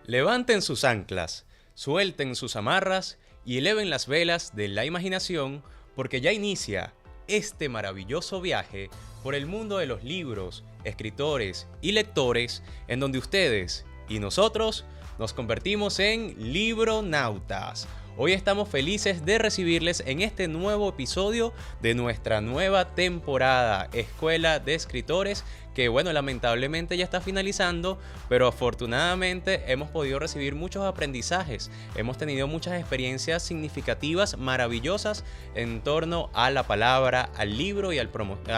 Levanten sus anclas, suelten sus amarras y eleven las velas de la imaginación porque ya inicia este maravilloso viaje por el mundo de los libros, escritores y lectores en donde ustedes y nosotros nos convertimos en libronautas. Hoy estamos felices de recibirles en este nuevo episodio de nuestra nueva temporada Escuela de Escritores, que bueno, lamentablemente ya está finalizando, pero afortunadamente hemos podido recibir muchos aprendizajes, hemos tenido muchas experiencias significativas, maravillosas en torno a la palabra, al libro y a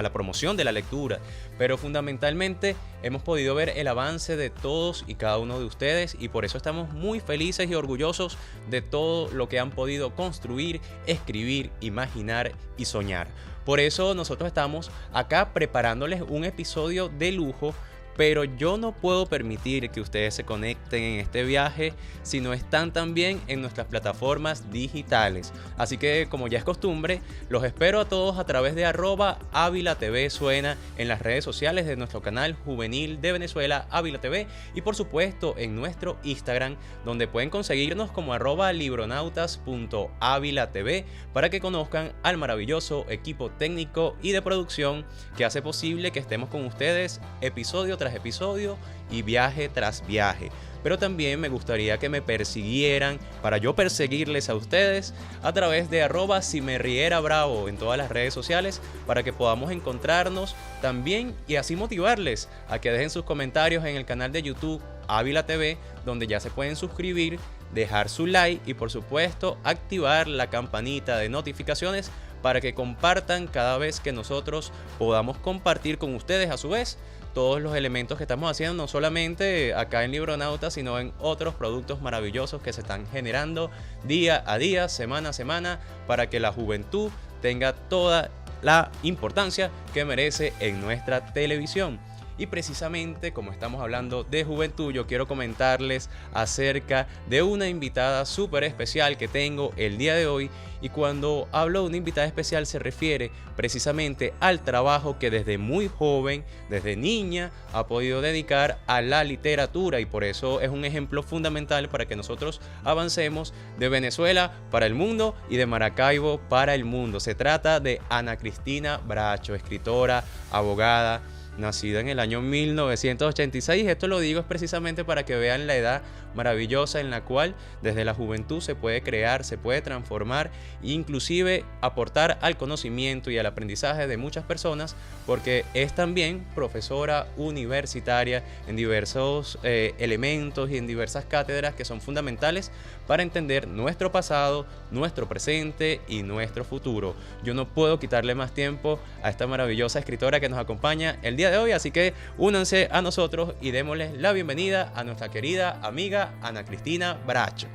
la promoción de la lectura, pero fundamentalmente hemos podido ver el avance de todos y cada uno de ustedes y por eso estamos muy felices y orgullosos de todo lo que han podido construir, escribir, imaginar y soñar. Por eso nosotros estamos acá preparándoles un episodio de lujo, pero yo no puedo permitir que ustedes se conecten en este viaje si no están también en nuestras plataformas digitales. Así que, como ya es costumbre, los espero a todos a través de @AvilaTVSuena en las redes sociales de nuestro canal juvenil de Venezuela, Ávila TV, y por supuesto en nuestro Instagram, donde pueden conseguirnos como @libronautas.avilatv para que conozcan al maravilloso equipo técnico y de producción que hace posible que estemos con ustedes episodio tras episodio y viaje tras viaje. Pero también me gustaría que me persiguieran para yo perseguirles a ustedes a través de @simerrierabravo en todas las redes sociales para que podamos encontrarnos también y así motivarles a que dejen sus comentarios en el canal de YouTube Ávila TV, donde ya se pueden suscribir, dejar su like y por supuesto activar la campanita de notificaciones para que compartan cada vez que nosotros podamos compartir con ustedes a su vez todos los elementos que estamos haciendo, no solamente acá en Libronautas, sino en otros productos maravillosos que se están generando día a día, semana a semana, para que la juventud tenga toda la importancia que merece en nuestra televisión. Y precisamente como estamos hablando de juventud, yo quiero comentarles acerca de una invitada súper especial que tengo el día de hoy. Y cuando hablo de una invitada especial se refiere precisamente al trabajo que desde muy joven, desde niña, ha podido dedicar a la literatura. Y por eso es un ejemplo fundamental para que nosotros avancemos de Venezuela para el mundo y de Maracaibo para el mundo. Se trata de Ana Cristina Bracho, escritora, abogada, nacida en el año 1986. Esto lo digo es precisamente para que vean la edad maravillosa en la cual desde la juventud se puede crear, se puede transformar e inclusive aportar al conocimiento y al aprendizaje de muchas personas, porque es también profesora universitaria en diversos elementos y en diversas cátedras que son fundamentales para entender nuestro pasado, nuestro presente y nuestro futuro. Yo no puedo quitarle más tiempo a esta maravillosa escritora que nos acompaña el día de hoy, así que únanse a nosotros y démosles la bienvenida a nuestra querida amiga Ana Cristina Bracho.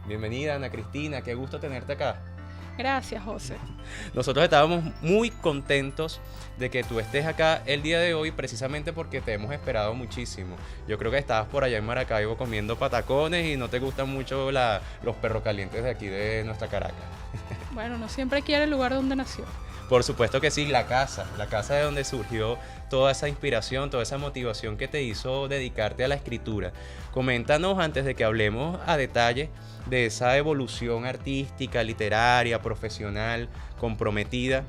Bienvenida, Ana Cristina, qué gusto tenerte acá. Gracias, José. Nosotros estábamos muy contentos de que tú estés acá el día de hoy precisamente porque te hemos esperado muchísimo. Yo creo que estabas por allá en Maracaibo comiendo patacones y no te gustan mucho los perros calientes de aquí de nuestra Caracas. Bueno, no siempre quiere el lugar donde nació. Por supuesto que sí, la casa de donde surgió toda esa inspiración, toda esa motivación que te hizo dedicarte a la escritura. Coméntanos antes de que hablemos a detalle de esa evolución artística, literaria, profesional, comprometida.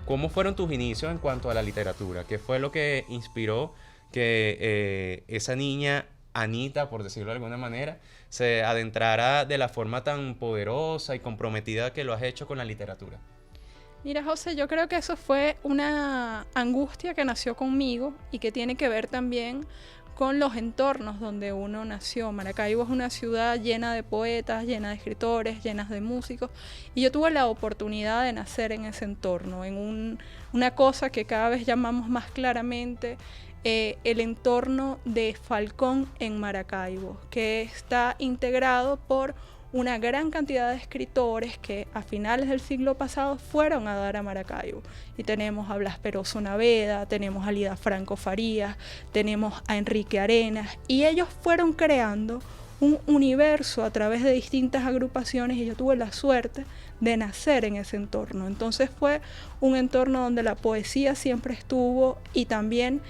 ¿Cómo fueron tus inicios en cuanto a la literatura? ¿Qué fue lo que inspiró que esa niña Anita, por decirlo de alguna manera, se adentrara de la forma tan poderosa y comprometida que lo has hecho con la literatura? Mira, José, yo creo que eso fue una angustia que nació conmigo y que tiene que ver también con los entornos donde uno nació. Maracaibo es una ciudad llena de poetas, llena de escritores, llena de músicos, y yo tuve la oportunidad de nacer en ese entorno, en una cosa que cada vez llamamos más claramente el entorno de Falcón en Maracaibo, que está integrado por una gran cantidad de escritores que a finales del siglo pasado fueron a dar a Maracaibo. Y tenemos a Blas Peroso Naveda, tenemos a Lida Franco Farías, tenemos a Enrique Arenas, y ellos fueron creando un universo a través de distintas agrupaciones y yo tuve la suerte de nacer en ese entorno. Entonces fue un entorno donde la poesía siempre estuvo y también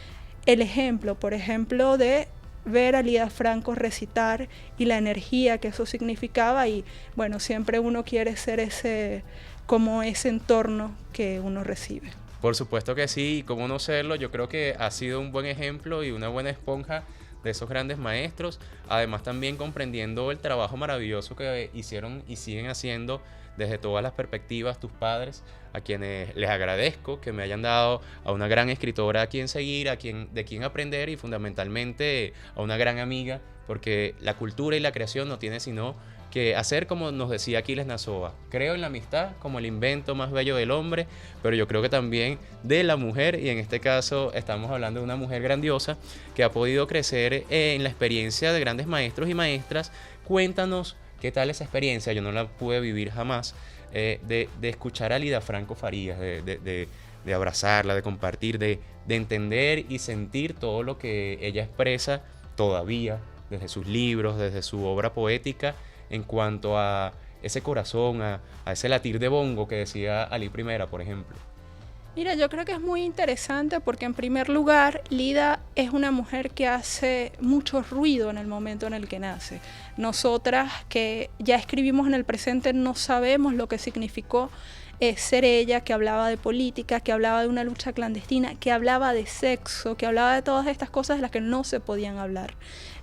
el ejemplo, por ejemplo, de ver a Lida Franco recitar y la energía que eso significaba, y bueno, siempre uno quiere ser como ese entorno que uno recibe. Por supuesto que sí, y cómo no serlo, yo creo que ha sido un buen ejemplo y una buena esponja de esos grandes maestros, además también comprendiendo el trabajo maravilloso que hicieron y siguen haciendo desde todas las perspectivas tus padres, a quienes les agradezco que me hayan dado a una gran escritora a quien seguir, de quien aprender y fundamentalmente a una gran amiga, porque la cultura y la creación no tiene sino que hacer como nos decía Aquiles Nazoa. Creo en la amistad como el invento más bello del hombre, pero yo creo que también de la mujer, y en este caso estamos hablando de una mujer grandiosa que ha podido crecer en la experiencia de grandes maestros y maestras. Cuéntanos qué tal esa experiencia, yo no la pude vivir jamás, de escuchar a Lida Franco Farías, de abrazarla, de compartir, de entender y sentir todo lo que ella expresa todavía desde sus libros, desde su obra poética, en cuanto a ese corazón, a ese latir de bongo que decía Ali Primera, por ejemplo. Mira, yo creo que es muy interesante porque en primer lugar, Lida es una mujer que hace mucho ruido en el momento en el que nace. Nosotras que ya escribimos en el presente no sabemos lo que significó ser ella, que hablaba de política, que hablaba de una lucha clandestina, que hablaba de sexo, que hablaba de todas estas cosas de las que no se podían hablar.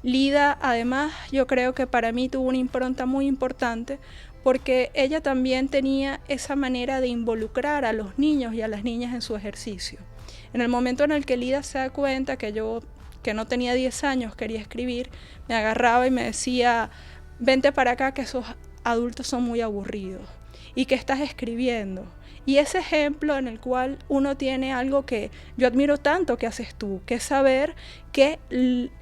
Lida, además, yo creo que para mí tuvo una impronta muy importante porque ella también tenía esa manera de involucrar a los niños y a las niñas en su ejercicio. En el momento en el que Lida se da cuenta que yo, que no tenía 10 años, quería escribir, me agarraba y me decía, vente para acá que esos adultos son muy aburridos. ¿Y qué estás escribiendo? Y ese ejemplo en el cual uno tiene algo que yo admiro tanto que haces tú, que es saber que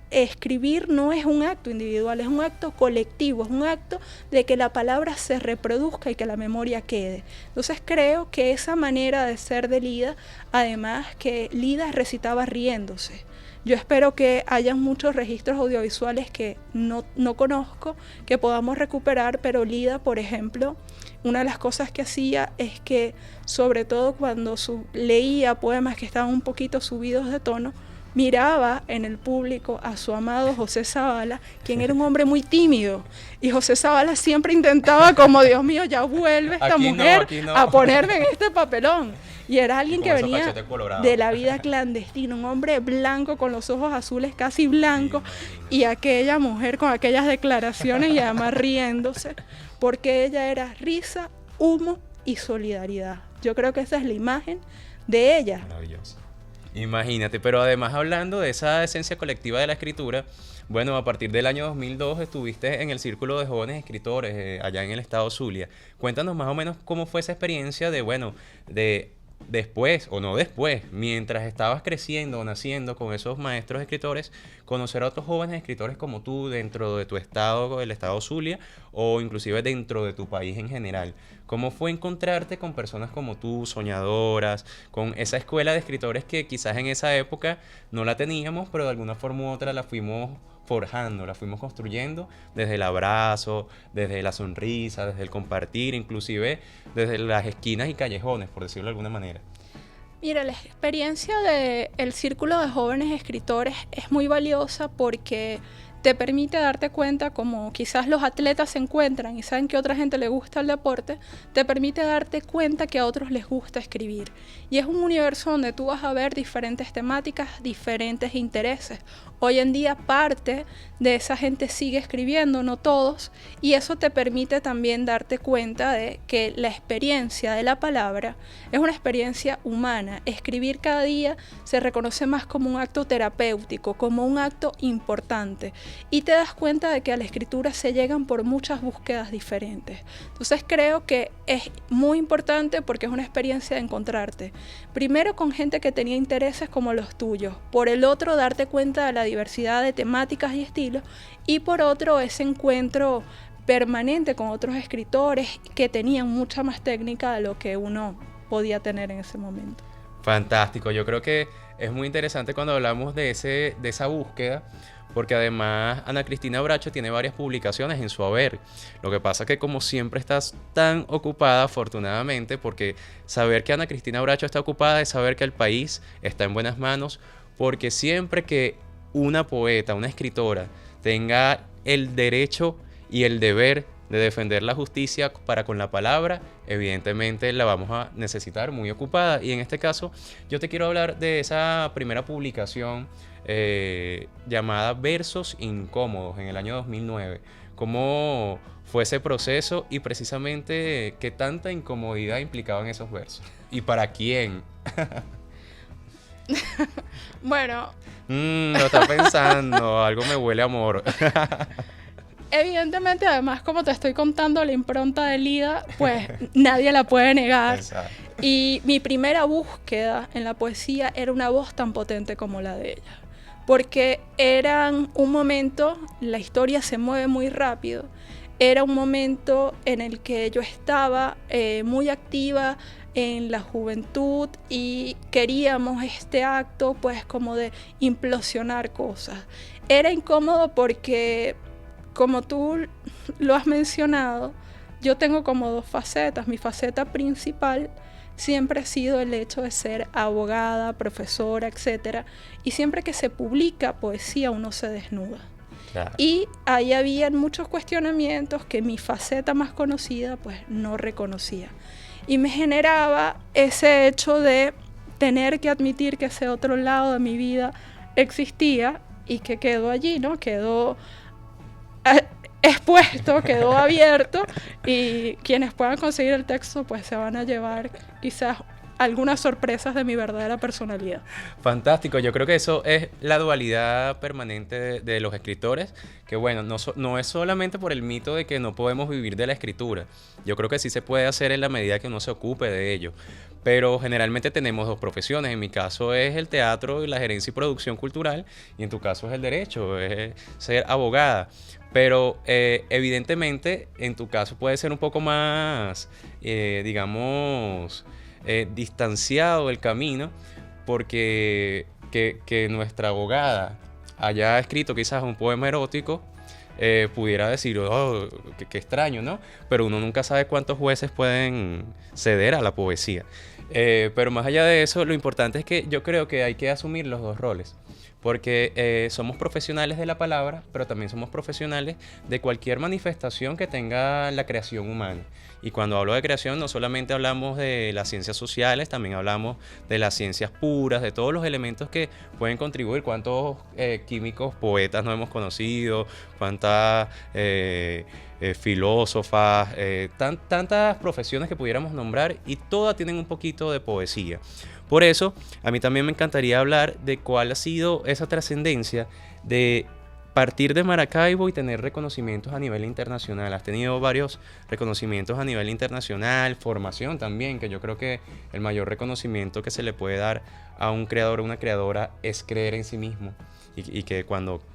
escribir no es un acto individual, es un acto colectivo, es un acto de que la palabra se reproduzca y que la memoria quede. Entonces creo que esa manera de ser de Lida, además que Lida recitaba riéndose. Yo espero que hayan muchos registros audiovisuales que no conozco, que podamos recuperar, pero Lida, por ejemplo, una de las cosas que hacía es que, sobre todo cuando leía poemas que estaban un poquito subidos de tono, miraba en el público a su amado José Zavala, quien era un hombre muy tímido. Y José Zavala siempre intentaba como, Dios mío, ya vuelve esta mujer a ponerme en este papelón. Y era alguien que venía de la vida clandestina, un hombre blanco con los ojos azules casi blancos, y aquella mujer con aquellas declaraciones y además riéndose, porque ella era risa, humo y solidaridad. Yo creo que esa es la imagen de ella. Maravilloso. Imagínate, pero además hablando de esa esencia colectiva de la escritura, bueno, a partir del año 2002 estuviste en el Círculo de Jóvenes Escritores allá en el estado Zulia. Cuéntanos más o menos cómo fue esa experiencia de después, o no después, mientras estabas creciendo o naciendo con esos maestros escritores, conocer a otros jóvenes escritores como tú dentro de tu estado, el estado Zulia, o inclusive dentro de tu país en general. ¿Cómo fue encontrarte con personas como tú, soñadoras, con esa escuela de escritores que quizás en esa época no la teníamos, pero de alguna forma u otra la fuimos forjando, la fuimos construyendo desde el abrazo, desde la sonrisa, desde el compartir, inclusive desde las esquinas y callejones, por decirlo de alguna manera? Mira, la experiencia del Círculo de Jóvenes Escritores es muy valiosa porque te permite darte cuenta, como quizás los atletas se encuentran y saben que a otra gente le gusta el deporte, te permite darte cuenta que a otros les gusta escribir. Y es un universo donde tú vas a ver diferentes temáticas, diferentes intereses. Hoy en día parte de esa gente sigue escribiendo, no todos, y eso te permite también darte cuenta de que la experiencia de la palabra es una experiencia humana. Escribir cada día se reconoce más como un acto terapéutico, como un acto importante, y te das cuenta de que a la escritura se llegan por muchas búsquedas diferentes. Entonces creo que es muy importante porque es una experiencia de encontrarte, primero con gente que tenía intereses como los tuyos, por el otro darte cuenta de la diversidad de temáticas y estilos, y por otro ese encuentro permanente con otros escritores que tenían mucha más técnica de lo que uno podía tener en ese momento. Fantástico, yo creo que es muy interesante cuando hablamos de esa búsqueda, porque además Ana Cristina Bracho tiene varias publicaciones en su haber. Lo que pasa es que como siempre estás tan ocupada, afortunadamente, porque saber que Ana Cristina Bracho está ocupada es saber que el país está en buenas manos, porque siempre que una poeta, una escritora, tenga el derecho y el deber de defender la justicia para con la palabra, evidentemente la vamos a necesitar muy ocupada. Y en este caso, yo te quiero hablar de esa primera publicación llamada Versos Incómodos en el año 2009. ¿Cómo fue ese proceso y precisamente qué tanta incomodidad implicaban esos versos? ¿Y para quién? Bueno, Lo está pensando, algo me huele a amor. evidentemente, además, como te estoy contando la impronta de Lida, pues nadie la puede negar. Exacto. Y mi primera búsqueda en la poesía era una voz tan potente como la de ella. Porque era un momento, la historia se mueve muy rápido, era un momento en el que yo estaba muy activa en la juventud y queríamos este acto pues como de implosionar cosas. Era incómodo porque, como tú lo has mencionado, yo tengo como dos facetas. Mi faceta principal siempre ha sido el hecho de ser abogada, profesora, etc. Y siempre que se publica poesía uno se desnuda. Claro. Y ahí habían muchos cuestionamientos que mi faceta más conocida pues no reconocía. Y me generaba ese hecho de tener que admitir que ese otro lado de mi vida existía y que quedó allí, ¿no? Quedó expuesto, quedó abierto, y quienes puedan conseguir el texto pues se van a llevar quizás algunas sorpresas de mi verdadera personalidad. Fantástico, yo creo que eso es la dualidad permanente de los escritores, que bueno, no es solamente por el mito de que no podemos vivir de la escritura, yo creo que sí se puede hacer en la medida que uno se ocupe de ello, pero generalmente tenemos dos profesiones. En mi caso es el teatro y la gerencia y producción cultural, y en tu caso es el derecho, es ser abogada. Pero evidentemente en tu caso puede ser un poco más, digamos, distanciado el camino, porque que nuestra abogada haya escrito quizás un poema erótico, pudiera decir, oh, qué extraño, ¿no? Pero uno nunca sabe cuántos jueces pueden ceder a la poesía. Pero más allá de eso, lo importante es que yo creo que hay que asumir los dos roles. Porque somos profesionales de la palabra, pero también somos profesionales de cualquier manifestación que tenga la creación humana. Y cuando hablo de creación, no solamente hablamos de las ciencias sociales, también hablamos de las ciencias puras, de todos los elementos que pueden contribuir. ¿Cuántos químicos, poetas no hemos conocido? ¿Cuántas filósofas? Tantas profesiones que pudiéramos nombrar, y todas tienen un poquito de poesía. Por eso, a mí también me encantaría hablar de cuál ha sido esa trascendencia de partir de Maracaibo y tener reconocimientos a nivel internacional. Has tenido varios reconocimientos a nivel internacional, formación también, que yo creo que el mayor reconocimiento que se le puede dar a un creador o una creadora es creer en sí mismo. Y que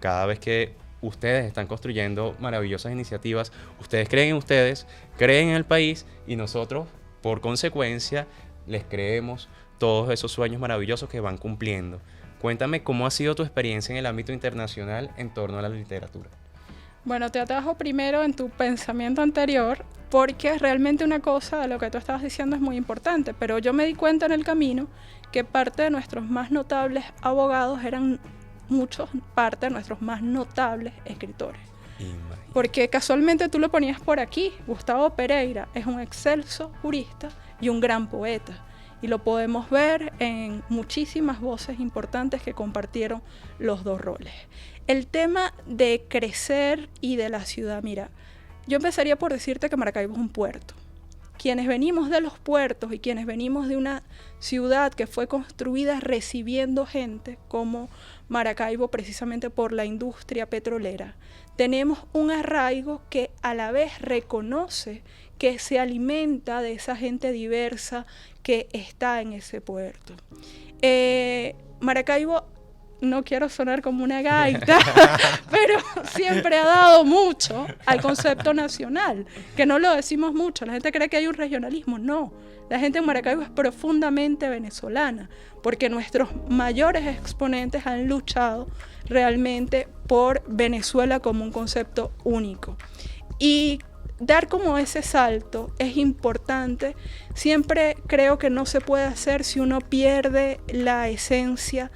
cada vez que ustedes están construyendo maravillosas iniciativas, ustedes creen en ustedes, creen en el país, y nosotros, por consecuencia, les creemos todos esos sueños maravillosos que van cumpliendo. Cuéntame cómo ha sido tu experiencia en el ámbito internacional en torno a la literatura. Bueno, te atajo primero en tu pensamiento anterior, porque realmente una cosa de lo que tú estabas diciendo es muy importante, pero yo me di cuenta en el camino que parte de nuestros más notables abogados eran parte de nuestros más notables escritores. Imagínate. Porque casualmente tú lo ponías por aquí, Gustavo Pereira es un excelso jurista y un gran poeta. Y lo podemos ver en muchísimas voces importantes que compartieron los dos roles. El tema de crecer y de la ciudad, mira, yo empezaría por decirte que Maracaibo es un puerto. Quienes venimos de los puertos y quienes venimos de una ciudad que fue construida recibiendo gente como Maracaibo, precisamente por la industria petrolera, tenemos un arraigo que a la vez reconoce que se alimenta de esa gente diversa que está en ese puerto. Maracaibo, no quiero sonar como una gaita, pero siempre ha dado mucho al concepto nacional, que no lo decimos mucho. La gente cree que hay un regionalismo. No, la gente en Maracaibo es profundamente venezolana, porque nuestros mayores exponentes han luchado realmente por Venezuela como un concepto único. Y dar como ese salto es importante. Siempre creo que no se puede hacer si uno pierde la esencia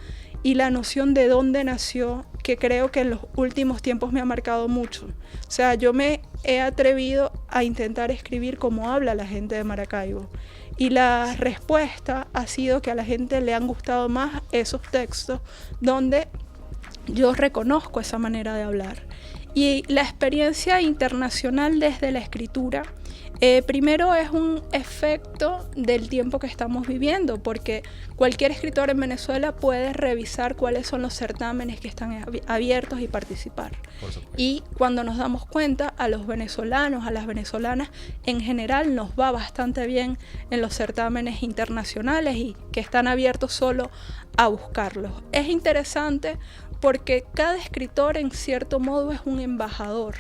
y la noción de dónde nació, que creo que en los últimos tiempos me ha marcado mucho. O sea, yo me he atrevido a intentar escribir como habla la gente de Maracaibo. Y la respuesta ha sido que a la gente le han gustado más esos textos donde yo reconozco esa manera de hablar. Y la experiencia internacional desde la escritura, primero es un efecto del tiempo que estamos viviendo, porque cualquier escritor en Venezuela puede revisar cuáles son los certámenes que están abiertos y participar. Y cuando nos damos cuenta, a los venezolanos, a las venezolanas, en general nos va bastante bien en los certámenes internacionales y que están abiertos solo a buscarlos. Es interesante porque cada escritor en cierto modo es un embajador.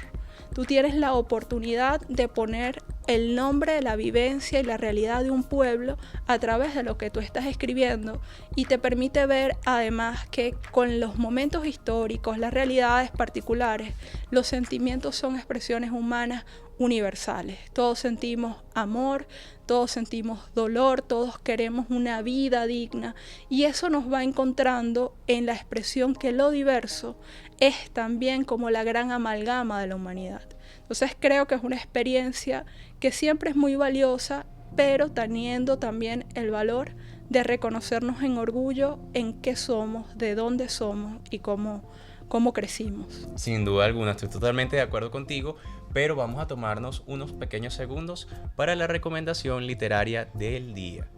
Tú tienes la oportunidad de poner el nombre de la vivencia y la realidad de un pueblo a través de lo que tú estás escribiendo, y te permite ver además que con los momentos históricos, las realidades particulares, los sentimientos son expresiones humanas universales. Todos sentimos amor, todos sentimos dolor, todos queremos una vida digna, y eso nos va encontrando en la expresión que lo diverso es también como la gran amalgama de la humanidad. Entonces creo que es una experiencia que siempre es muy valiosa, pero teniendo también el valor de reconocernos en orgullo en qué somos, de dónde somos y cómo crecimos. Sin duda alguna, estoy totalmente de acuerdo contigo, pero vamos a tomarnos unos pequeños segundos para la recomendación literaria del día.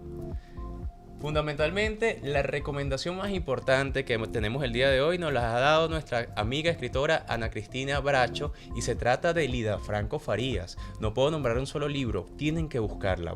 Fundamentalmente, la recomendación más importante que tenemos el día de hoy nos la ha dado nuestra amiga escritora Ana Cristina Bracho, y se trata de Lida Franco Farías. No puedo nombrar un solo libro, tienen que buscarla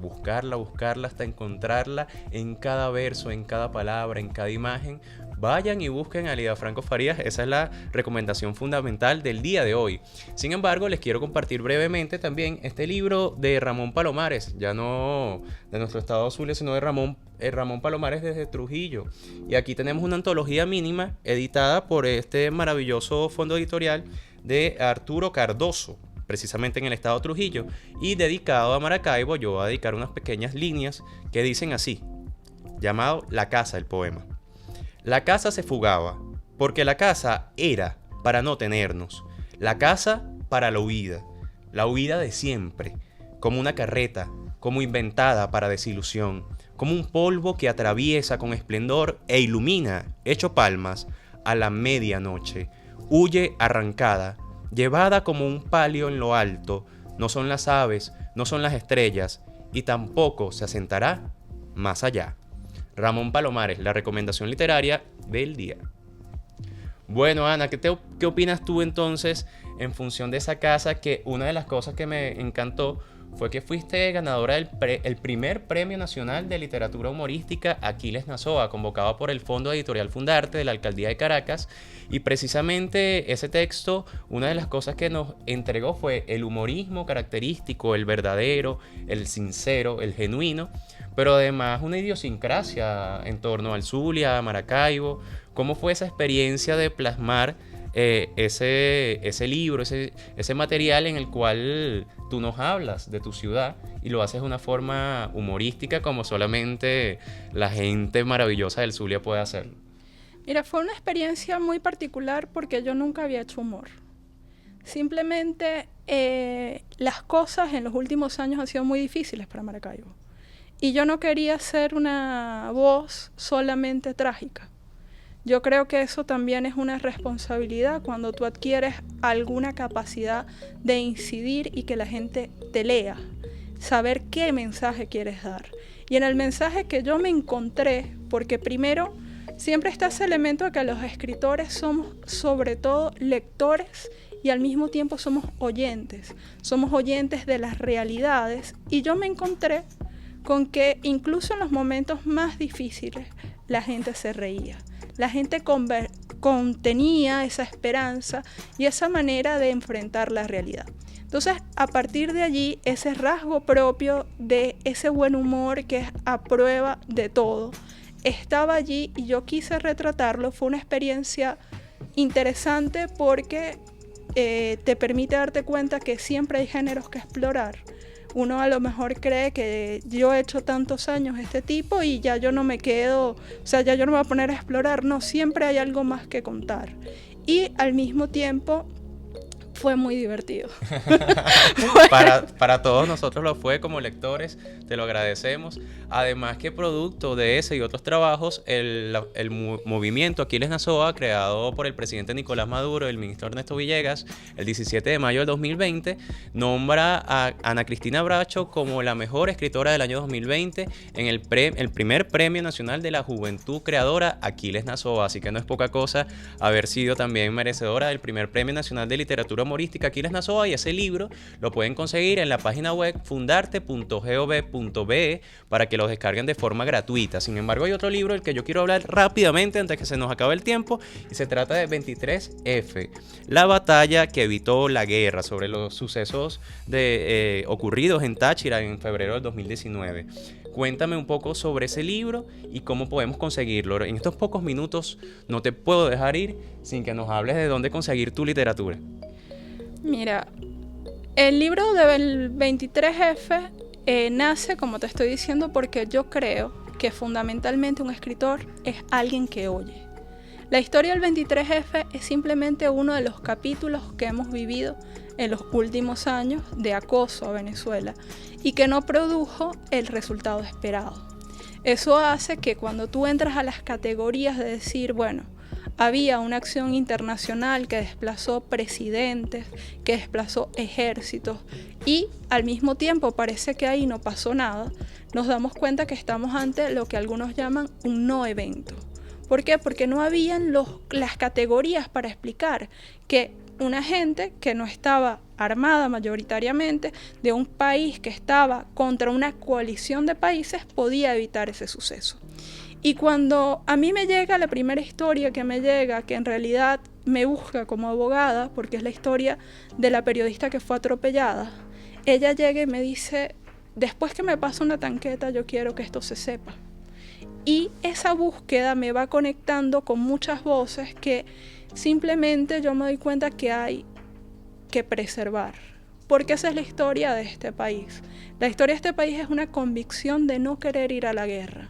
hasta encontrarla en cada verso, en cada palabra, en cada imagen. Vayan y busquen a Lida Franco Farías, esa es la recomendación fundamental del día de hoy. Sin embargo, les quiero compartir brevemente también este libro de Ramón Palomares, ya no de nuestro estado Zulia, sino de Ramón Palomares desde Trujillo. Y aquí tenemos una antología mínima editada por este maravilloso fondo editorial de Arturo Cardoso, precisamente en el estado Trujillo, y dedicado a Maracaibo. Yo voy a dedicar unas pequeñas líneas que dicen así, llamado La Casa, el poema. La casa se fugaba, porque la casa era para no tenernos, la casa para la huida de siempre, como una carreta, como inventada para desilusión, como un polvo que atraviesa con esplendor e ilumina, hecho palmas, a la medianoche, huye arrancada, llevada como un palio en lo alto, no son las aves, no son las estrellas, y tampoco se asentará más allá. Ramón Palomares, la recomendación literaria del día. Bueno, Ana, ¿qué opinas tú entonces en función de esa casa? Que una de las cosas que me encantó fue que fuiste ganadora del primer Premio Nacional de Literatura Humorística Aquiles Nazoa, convocado por el Fondo Editorial Fundarte de la Alcaldía de Caracas, y precisamente ese texto, una de las cosas que nos entregó fue el humorismo característico, el verdadero, el sincero, el genuino, pero además una idiosincrasia en torno al Zulia, a Maracaibo. ¿Cómo fue esa experiencia de plasmar ese libro, ese material en el cual tú nos hablas de tu ciudad y lo haces de una forma humorística como solamente la gente maravillosa del Zulia puede hacerlo? Mira, fue una experiencia muy particular porque yo nunca había hecho humor. Simplemente las cosas en los últimos años han sido muy difíciles para Maracaibo. Y yo no quería ser una voz solamente trágica. Yo creo que eso también es una responsabilidad cuando tú adquieres alguna capacidad de incidir y que la gente te lea, saber qué mensaje quieres dar. Y en el mensaje que yo me encontré, porque primero siempre está ese elemento de que los escritores somos sobre todo lectores y al mismo tiempo somos oyentes de las realidades, y yo me encontré con que incluso en los momentos más difíciles la gente se reía. La gente contenía esa esperanza y esa manera de enfrentar la realidad. Entonces, a partir de allí, ese rasgo propio de ese buen humor que es a prueba de todo, estaba allí y yo quise retratarlo. Fue una experiencia interesante porque te permite darte cuenta que siempre hay géneros que explorar. Uno a lo mejor cree que yo he hecho tantos años este tipo y ya yo no me quedo, o sea, ya yo no me voy a poner a explorar. No, siempre hay algo más que contar. Y al mismo tiempo fue muy divertido. Para todos nosotros lo fue como lectores, te lo agradecemos. Además que producto de ese y otros trabajos, el movimiento Aquiles Nazoa, creado por el presidente Nicolás Maduro y el ministro Ernesto Villegas, el 17 de mayo del 2020, nombra a Ana Cristina Bracho como la mejor escritora del año 2020 en el primer Premio Nacional de la Juventud Creadora Aquiles Nazoa. Así que no es poca cosa haber sido también merecedora del primer Premio Nacional de Literatura Humorística Aquiles Nazoa, y ese libro lo pueden conseguir en la página web fundarte.gov.be para que los descarguen de forma gratuita. Sin embargo, hay otro libro del que yo quiero hablar rápidamente antes que se nos acabe el tiempo, y se trata de 23F, la batalla que evitó la guerra, sobre los sucesos ocurridos en Táchira en febrero del 2019. Cuéntame un poco sobre ese libro y cómo podemos conseguirlo. En estos pocos minutos no te puedo dejar ir sin que nos hables de dónde conseguir tu literatura. Mira, el libro del 23F nace, como te estoy diciendo, porque yo creo que fundamentalmente un escritor es alguien que oye. La historia del 23F es simplemente uno de los capítulos que hemos vivido en los últimos años de acoso a Venezuela y que no produjo el resultado esperado. Eso hace que cuando tú entras a las categorías de decir, bueno, había una acción internacional que desplazó presidentes, que desplazó ejércitos, y al mismo tiempo parece que ahí no pasó nada, nos damos cuenta que estamos ante lo que algunos llaman un no evento. ¿Por qué? Porque no habían las categorías para explicar que una gente que no estaba armada mayoritariamente, de un país que estaba contra una coalición de países, podía evitar ese suceso. Y cuando a mí me llega la primera historia que me llega, que en realidad me busca como abogada, porque es la historia de la periodista que fue atropellada, ella llega y me dice, después que me pasa una tanqueta, yo quiero que esto se sepa. Y esa búsqueda me va conectando con muchas voces que simplemente yo me doy cuenta que hay que preservar. Porque esa es la historia de este país. La historia de este país es una convicción de no querer ir a la guerra.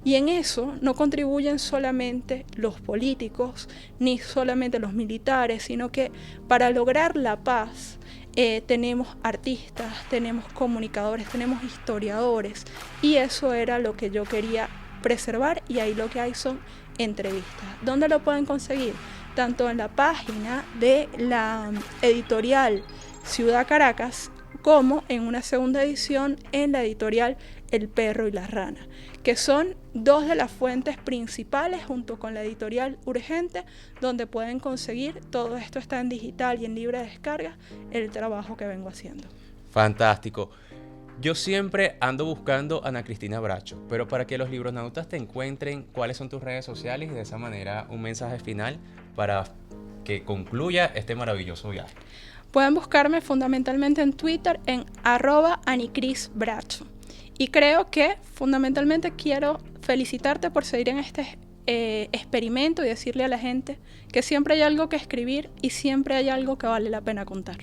Y en eso no contribuyen solamente los políticos, ni solamente los militares, sino que para lograr la paz tenemos artistas, tenemos comunicadores, tenemos historiadores, y eso era lo que yo quería preservar, y ahí lo que hay son entrevistas. ¿Dónde lo pueden conseguir? Tanto en la página de la editorial Ciudad Caracas, como en una segunda edición en la editorial El Perro y la Rana, que son dos de las fuentes principales junto con la editorial Urgente, donde pueden conseguir todo esto. Está en digital y en libre descarga el trabajo que vengo haciendo. Fantástico. Yo siempre ando buscando a Ana Cristina Bracho, pero para que los libronautas te encuentren, ¿cuáles son tus redes sociales? Y de esa manera un mensaje final para que concluya este maravilloso viaje. Pueden buscarme fundamentalmente en Twitter en @anicrisbracho. Y creo que fundamentalmente quiero felicitarte por seguir en este experimento y decirle a la gente que siempre hay algo que escribir y siempre hay algo que vale la pena contar.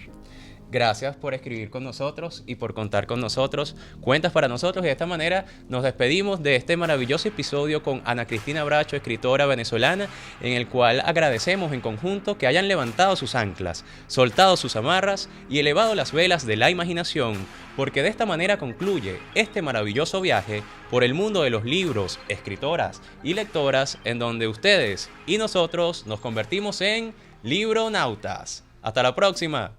Gracias por escribir con nosotros y por contar con nosotros. Cuentas para nosotros, y de esta manera nos despedimos de este maravilloso episodio con Ana Cristina Bracho, escritora venezolana, en el cual agradecemos en conjunto que hayan levantado sus anclas, soltado sus amarras y elevado las velas de la imaginación, porque de esta manera concluye este maravilloso viaje por el mundo de los libros, escritoras y lectoras, en donde ustedes y nosotros nos convertimos en libronautas. Hasta la próxima.